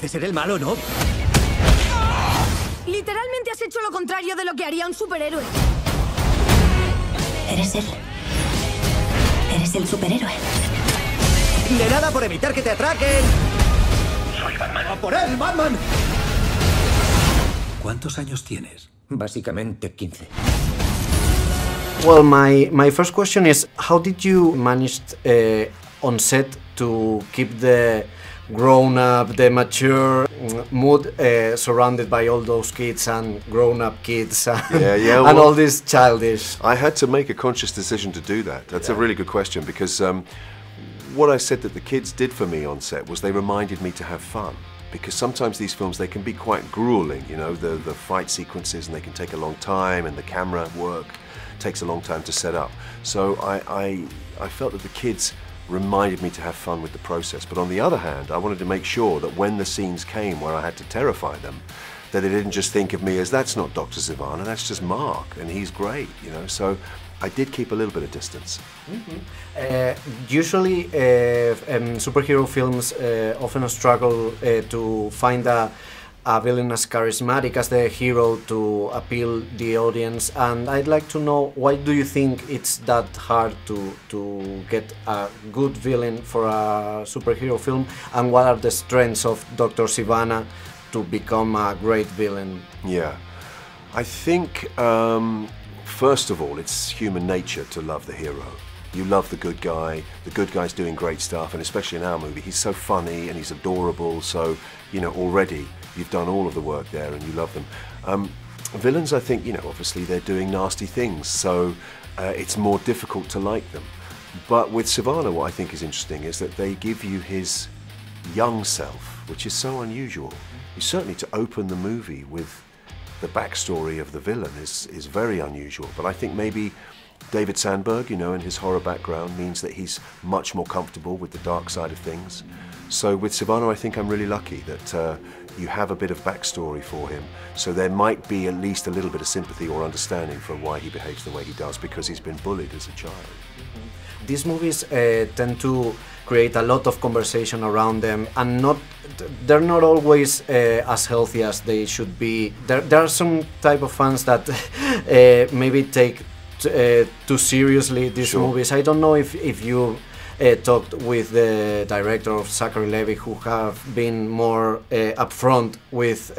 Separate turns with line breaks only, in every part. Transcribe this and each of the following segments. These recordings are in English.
de ser el malo, ¿no?
Literalmente has hecho lo contrario de lo que haría un superhéroe.
Eres él. Eres el superhéroe.
De nada por evitar que te atraquen.
Soy Batman.
¡A por él, Batman!
¿Cuántos años tienes?
Básicamente 15.
Well, my first question is, how did you manage on set to keep the grown-up, the mature mood surrounded by all those kids and grown-up kids and all this childish?
I had to make a conscious decision to do that. That's a really good question, because what I said that the kids did for me on set was they reminded me to have fun. Because sometimes these films, they can be quite grueling, you know, the fight sequences, and they can take a long time, and the camera work takes a long time to set up. So I felt that the kids reminded me to have fun with the process. But on the other hand, I wanted to make sure that when the scenes came where I had to terrify them, that they didn't just think of me as, that's not Dr. Sivana, that's just Mark, and he's great, you know. So I did keep a little bit of distance.
Usually superhero films often struggle to find a villain as charismatic as the hero to appeal the audience, and I'd like to know, why do you think it's that hard to get a good villain for a superhero film, and what are the strengths of Dr. Sivana to become a great villain?
Yeah, I think first of all, it's human nature to love the hero. You love the good guy's doing great stuff, and especially in our movie, he's so funny and he's adorable, so, you know, already you've done all of the work there and you love them. Villains, I think, you know, obviously they're doing nasty things, so it's more difficult to like them. But with Sivana, what I think is interesting is that they give you his young self, which is so unusual. Certainly to open the movie with the backstory of the villain is very unusual, but I think maybe David Sandberg, you know, and his horror background means that he's much more comfortable with the dark side of things. So with Sivana, I think I'm really lucky that you have a bit of backstory for him, so there might be at least a little bit of sympathy or understanding for why he behaves the way he does, because he's been bullied as a child.
These movies tend to create a lot of conversation around them, and they're not always as healthy as they should be. There are some type of fans that maybe take too seriously these movies. I don't know if you talked with the director of Zachary Levi, who have been more upfront with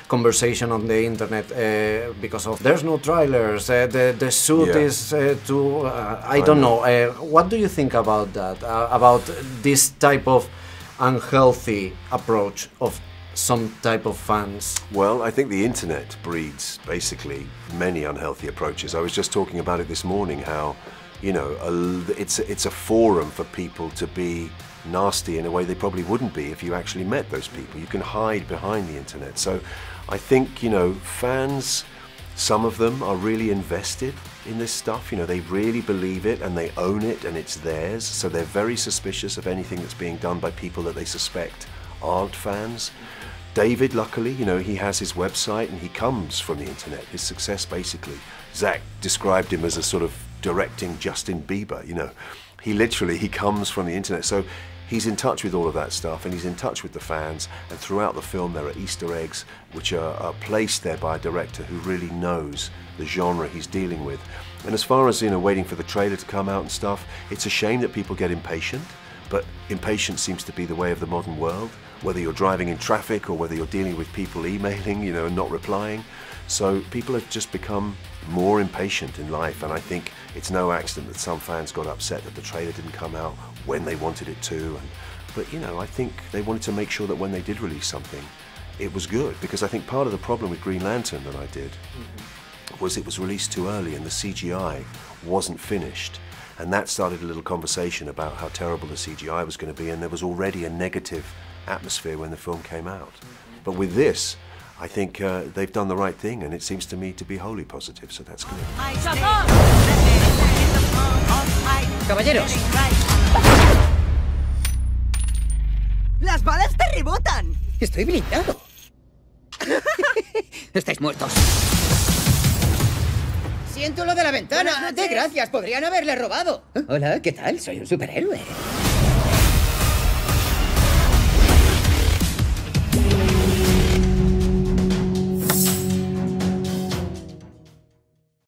conversation on the internet because of there's no trailers, the suit is too I don't know. What do you think about that, about this type of unhealthy approach of some type of fans?
Well, I think the internet breeds basically many unhealthy approaches. I was just talking about it this morning, how, you know, it's a forum for people to be nasty in a way they probably wouldn't be if you actually met those people. You can hide behind the internet. So I think, you know, fans, some of them are really invested in this stuff. You know, they really believe it and they own it and it's theirs. So they're very suspicious of anything that's being done by people that they suspect aren't fans. David, luckily, you know, he has his website and he comes from the internet. His success, basically, Zach described him as a sort of directing Justin Bieber, you know. He comes from the internet. So he's in touch with all of that stuff, and he's in touch with the fans, and throughout the film there are Easter eggs which are placed there by a director who really knows the genre he's dealing with. And as far as, you know, waiting for the trailer to come out and stuff, it's a shame that people get impatient, but impatience seems to be the way of the modern world, whether you're driving in traffic or whether you're dealing with people emailing, you know, and not replying. So people have just become more impatient in life, and I think it's no accident that some fans got upset that the trailer didn't come out when they wanted it to. But, you know, I think they wanted to make sure that when they did release something, it was good, because I think part of the problem with Green Lantern that I did was it was released too early and the CGI wasn't finished. And that started a little conversation about how terrible the CGI was going to be, and there was already a negative atmosphere when the film came out. But with this, I think they've done the right thing, and it seems to me to be wholly positive, so that's good.
Caballeros.
¡Las balas te rebotan!
Estoy blindado. Estáis muertos. Siento lo de la ventana. De gracias, podrían haberle robado. Hola, ¿qué tal? Soy un superhéroe.